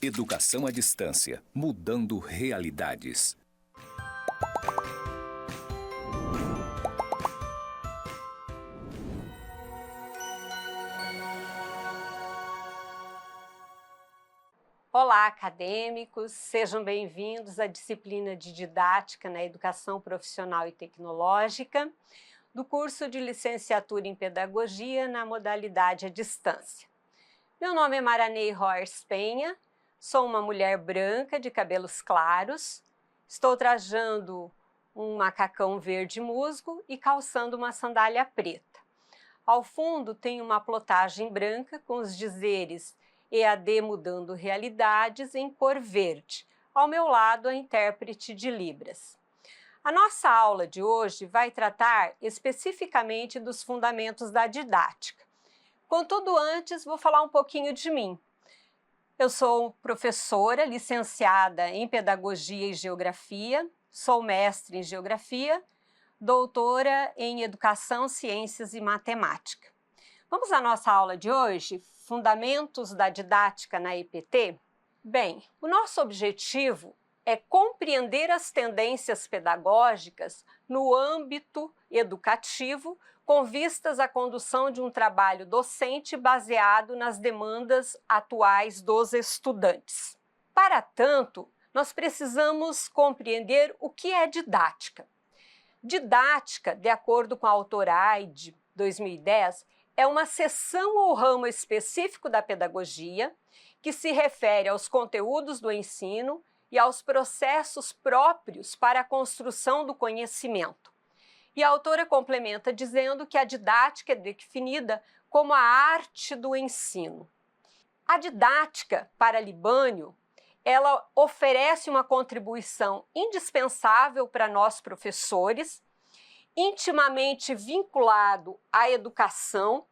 Educação à distância, mudando realidades. Olá, acadêmicos! Sejam bem-vindos à disciplina de Didática na Educação Profissional e Tecnológica do curso de Licenciatura em Pedagogia na modalidade à distância. Meu nome é Maranei Roers Penha, sou uma mulher branca de cabelos claros, estou trajando um macacão verde musgo e calçando uma sandália preta. Ao fundo tem uma plotagem branca com os dizeres EAD Mudando Realidades em cor verde. Ao meu lado, a intérprete de Libras. A nossa aula de hoje vai tratar especificamente dos fundamentos da didática. Contudo, antes vou falar um pouquinho de mim. Eu sou professora licenciada em Pedagogia e Geografia, sou mestre em Geografia, doutora em Educação, Ciências e Matemática. Vamos à nossa aula de hoje, Fundamentos da Didática na EPT? Bem, o nosso objetivo é compreender as tendências pedagógicas no âmbito educativo com vistas à condução de um trabalho docente baseado nas demandas atuais dos estudantes. Para tanto, nós precisamos compreender o que é didática. Didática, de acordo com a autora Aide, 2010, é uma seção ou ramo específico da pedagogia que se refere aos conteúdos do ensino e aos processos próprios para a construção do conhecimento. E a autora complementa dizendo que a didática é definida como a arte do ensino. A didática, para Libânio, ela oferece uma contribuição indispensável para nós professores, intimamente vinculado à educação,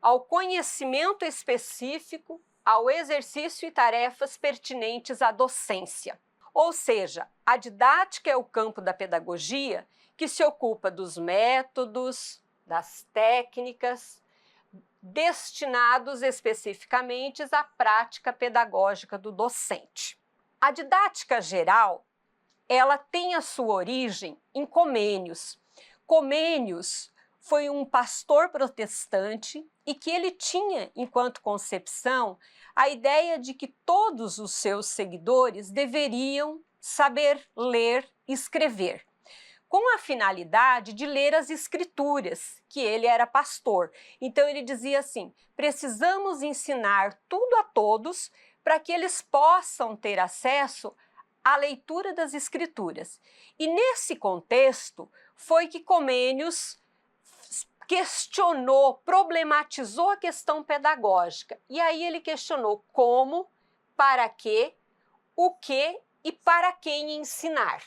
ao conhecimento específico, ao exercício e tarefas pertinentes à docência. Ou seja, a didática é o campo da pedagogia que se ocupa dos métodos, das técnicas, destinados especificamente à prática pedagógica do docente. A didática geral, ela tem a sua origem em Comênios. Comênios foi um pastor protestante e que ele tinha, enquanto concepção, a ideia de que todos os seus seguidores deveriam saber ler e escrever, com a finalidade de ler as escrituras, que ele era pastor. Então ele dizia assim: precisamos ensinar tudo a todos para que eles possam ter acesso à leitura das escrituras. E nesse contexto foi que Comênios questionou, problematizou a questão pedagógica. E aí ele questionou como, para quê, o que e para quem ensinar.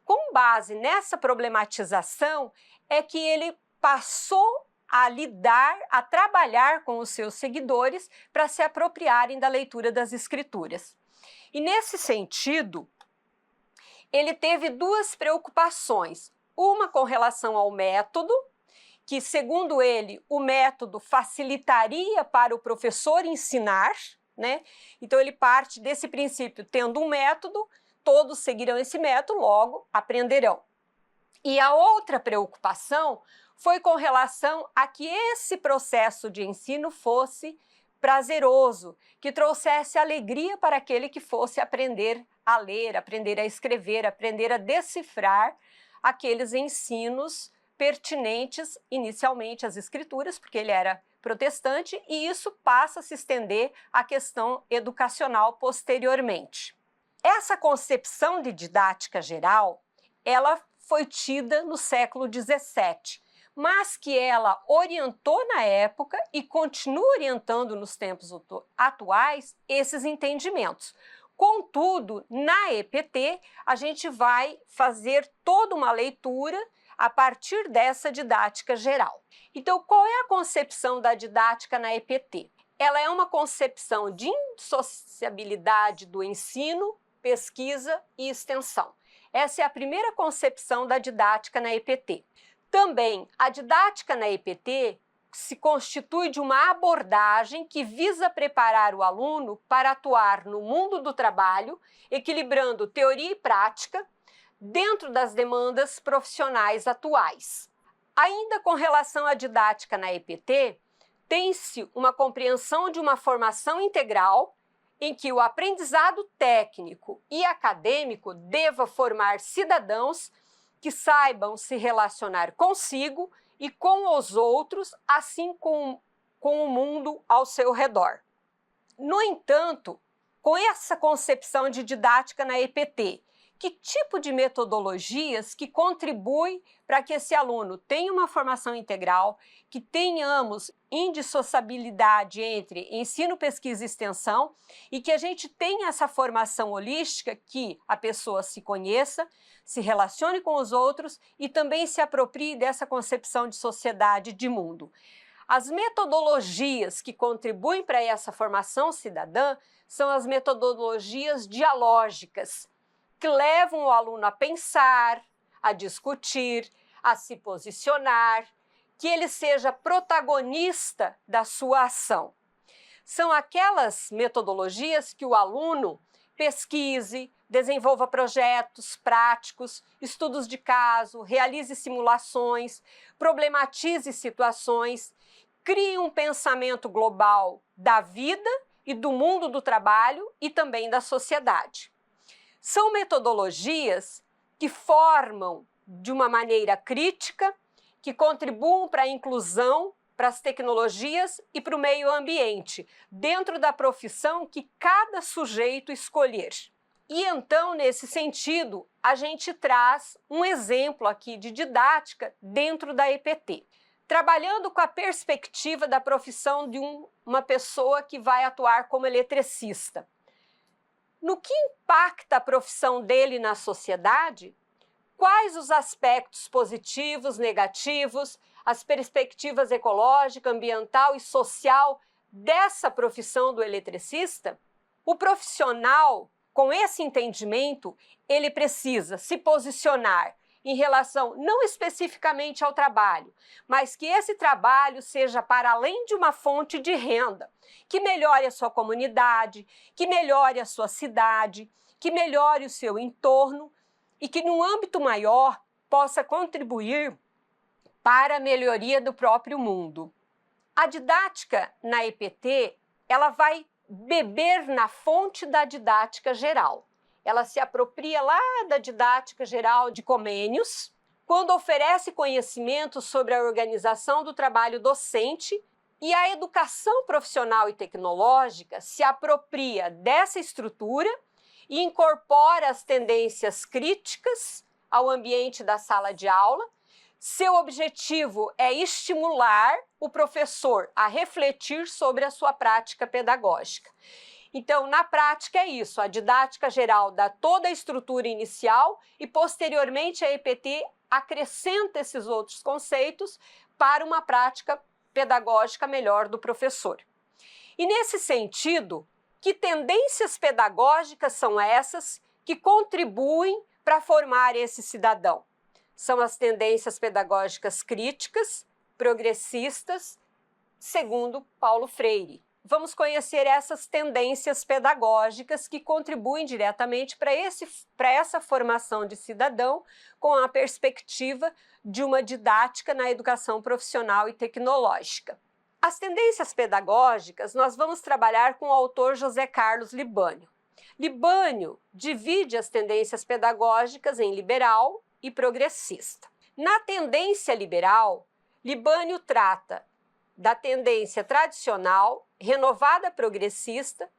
Com base nessa problematização é que ele passou a lidar, a trabalhar com os seus seguidores para se apropriarem da leitura das escrituras. E nesse sentido, ele teve duas preocupações. Uma com relação ao método, que, segundo ele, o método facilitaria para o professor ensinar, né? Então ele parte desse princípio: tendo um método, todos seguirão esse método, logo aprenderão. E a outra preocupação foi com relação a que esse processo de ensino fosse prazeroso, que trouxesse alegria para aquele que fosse aprender a ler, aprender a escrever, aprender a decifrar aqueles ensinos pertinentes inicialmente às escrituras, porque ele era protestante, e isso passa a se estender à questão educacional posteriormente. Essa concepção de didática geral, ela foi tida no século XVII, mas que ela orientou na época e continua orientando nos tempos atuais esses entendimentos. Contudo, na EPT, a gente vai fazer toda uma leitura a partir dessa didática geral. Então, qual é a concepção da didática na EPT? Ela é uma concepção de indissociabilidade do ensino, pesquisa e extensão. Essa é a primeira concepção da didática na EPT. Também, a didática na EPT se constitui de uma abordagem que visa preparar o aluno para atuar no mundo do trabalho, equilibrando teoria e prática, dentro das demandas profissionais atuais. Ainda com relação à didática na EPT, tem-se uma compreensão de uma formação integral em que o aprendizado técnico e acadêmico deva formar cidadãos que saibam se relacionar consigo e com os outros, assim com o mundo ao seu redor. No entanto, com essa concepção de didática na EPT, que tipo de metodologias que contribuem para que esse aluno tenha uma formação integral, que tenhamos indissociabilidade entre ensino, pesquisa e extensão e que a gente tenha essa formação holística que a pessoa se conheça, se relacione com os outros e também se aproprie dessa concepção de sociedade e de mundo. As metodologias que contribuem para essa formação cidadã são as metodologias dialógicas, que levam o aluno a pensar, a discutir, a se posicionar, que ele seja protagonista da sua ação. São aquelas metodologias que o aluno pesquise, desenvolva projetos práticos, estudos de caso, realize simulações, problematize situações, crie um pensamento global da vida e do mundo do trabalho e também da sociedade. São metodologias que formam de uma maneira crítica, que contribuem para a inclusão, para as tecnologias e para o meio ambiente, dentro da profissão que cada sujeito escolher. E então, nesse sentido, a gente traz um exemplo aqui de didática dentro da EPT, trabalhando com a perspectiva da profissão de uma pessoa que vai atuar como eletricista. No que impacta a profissão dele na sociedade? Quais os aspectos positivos, negativos, as perspectivas ecológica, ambiental e social dessa profissão do eletricista? O profissional, com esse entendimento, ele precisa se posicionar em relação não especificamente ao trabalho, mas que esse trabalho seja para além de uma fonte de renda, que melhore a sua comunidade, que melhore a sua cidade, que melhore o seu entorno e que, num âmbito maior, possa contribuir para a melhoria do próprio mundo. A didática na EPT, ela vai beber na fonte da didática geral. Ela se apropria lá da didática geral de Comênios, quando oferece conhecimento sobre a organização do trabalho docente, e a educação profissional e tecnológica se apropria dessa estrutura e incorpora as tendências críticas ao ambiente da sala de aula. Seu objetivo é estimular o professor a refletir sobre a sua prática pedagógica. Então, na prática é isso, a didática geral dá toda a estrutura inicial e, posteriormente, a EPT acrescenta esses outros conceitos para uma prática pedagógica melhor do professor. E, nesse sentido, que tendências pedagógicas são essas que contribuem para formar esse cidadão? São as tendências pedagógicas críticas, progressistas, segundo Paulo Freire. Vamos conhecer essas tendências pedagógicas que contribuem diretamente para essa formação de cidadão com a perspectiva de uma didática na educação profissional e tecnológica. As tendências pedagógicas nós vamos trabalhar com o autor José Carlos Libânio. Libânio divide as tendências pedagógicas em liberal e progressista. Na tendência liberal, Libânio trata da tendência tradicional, renovada progressista,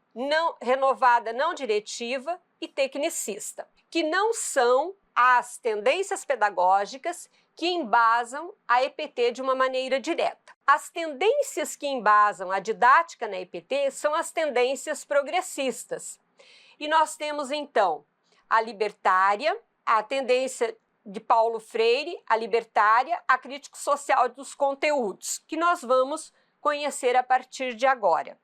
renovada não diretiva e tecnicista, que não são as tendências pedagógicas que embasam a EPT de uma maneira direta. As tendências que embasam a didática na EPT são as tendências progressistas. E nós temos, então, a libertária, a tendência de Paulo Freire, a libertária, a crítica social dos conteúdos, que nós vamos conhecer a partir de agora.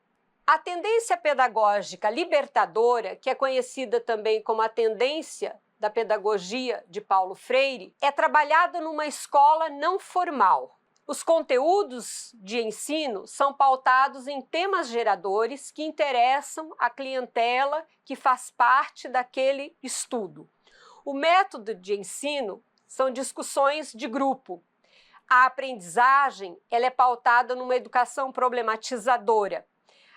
A tendência pedagógica libertadora, que é conhecida também como a tendência da pedagogia de Paulo Freire, é trabalhada numa escola não formal. Os conteúdos de ensino são pautados em temas geradores que interessam a clientela que faz parte daquele estudo. O método de ensino são discussões de grupo. A aprendizagem ela é pautada numa educação problematizadora.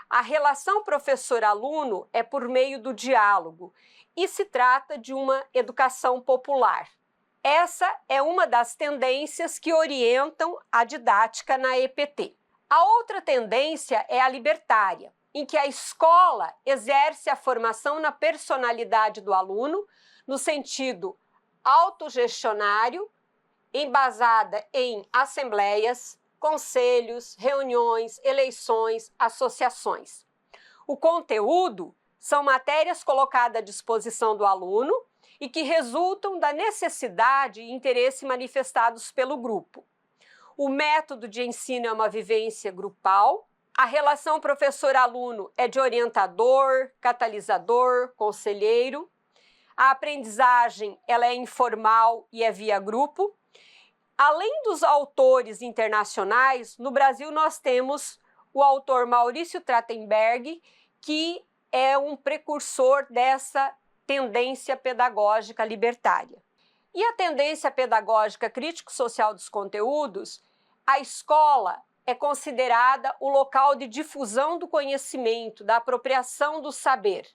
A relação professor-aluno é por meio do diálogo e se trata de uma educação popular. Essa é uma das tendências que orientam a didática na EPT. A outra tendência é a libertária, em que a escola exerce a formação na personalidade do aluno, no sentido autogestionário, embasada em assembleias, conselhos, reuniões, eleições, associações. O conteúdo são matérias colocadas à disposição do aluno e que resultam da necessidade e interesse manifestados pelo grupo. O método de ensino é uma vivência grupal. A relação professor-aluno é de orientador, catalisador, conselheiro. A aprendizagem ela é informal e é via grupo. Além dos autores internacionais, no Brasil nós temos o autor Maurício Trachtenberg, que é um precursor dessa tendência pedagógica libertária. E a tendência pedagógica crítico-social dos conteúdos, a escola é considerada o local de difusão do conhecimento, da apropriação do saber.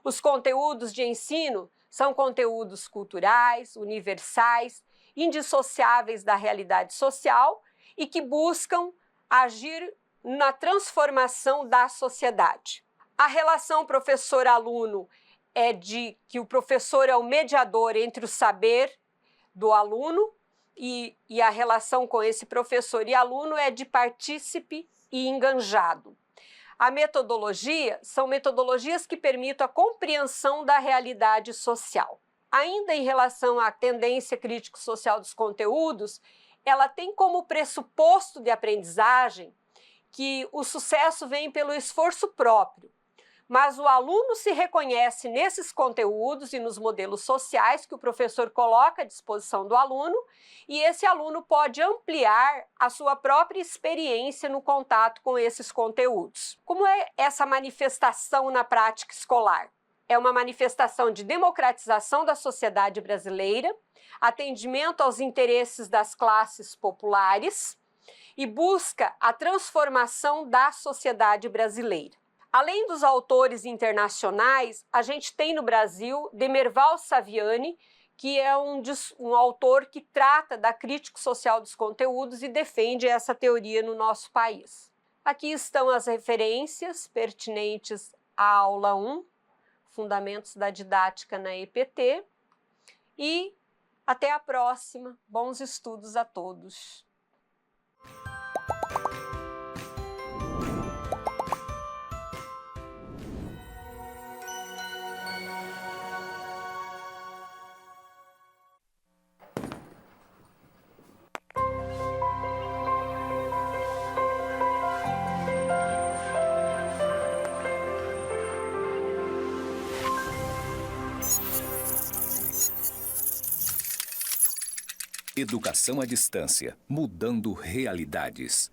Os conteúdos de ensino são conteúdos culturais, universais, indissociáveis da realidade social e que buscam agir na transformação da sociedade. A relação professor-aluno é de que o professor é o mediador entre o saber do aluno e a relação com esse professor e aluno é de partícipe e enganjado. A metodologia são metodologias que permitem a compreensão da realidade social. Ainda em relação à tendência crítico-social dos conteúdos, ela tem como pressuposto de aprendizagem que o sucesso vem pelo esforço próprio, mas o aluno se reconhece nesses conteúdos e nos modelos sociais que o professor coloca à disposição do aluno e esse aluno pode ampliar a sua própria experiência no contato com esses conteúdos. Como é essa manifestação na prática escolar? É uma manifestação de democratização da sociedade brasileira, atendimento aos interesses das classes populares e busca a transformação da sociedade brasileira. Além dos autores internacionais, a gente tem no Brasil Demerval Saviani, que é um autor que trata da crítica social dos conteúdos e defende essa teoria no nosso país. Aqui estão as referências pertinentes à aula 1, Fundamentos da Didática na EPT, e até a próxima. Bons estudos a todos. Educação à distância, mudando realidades.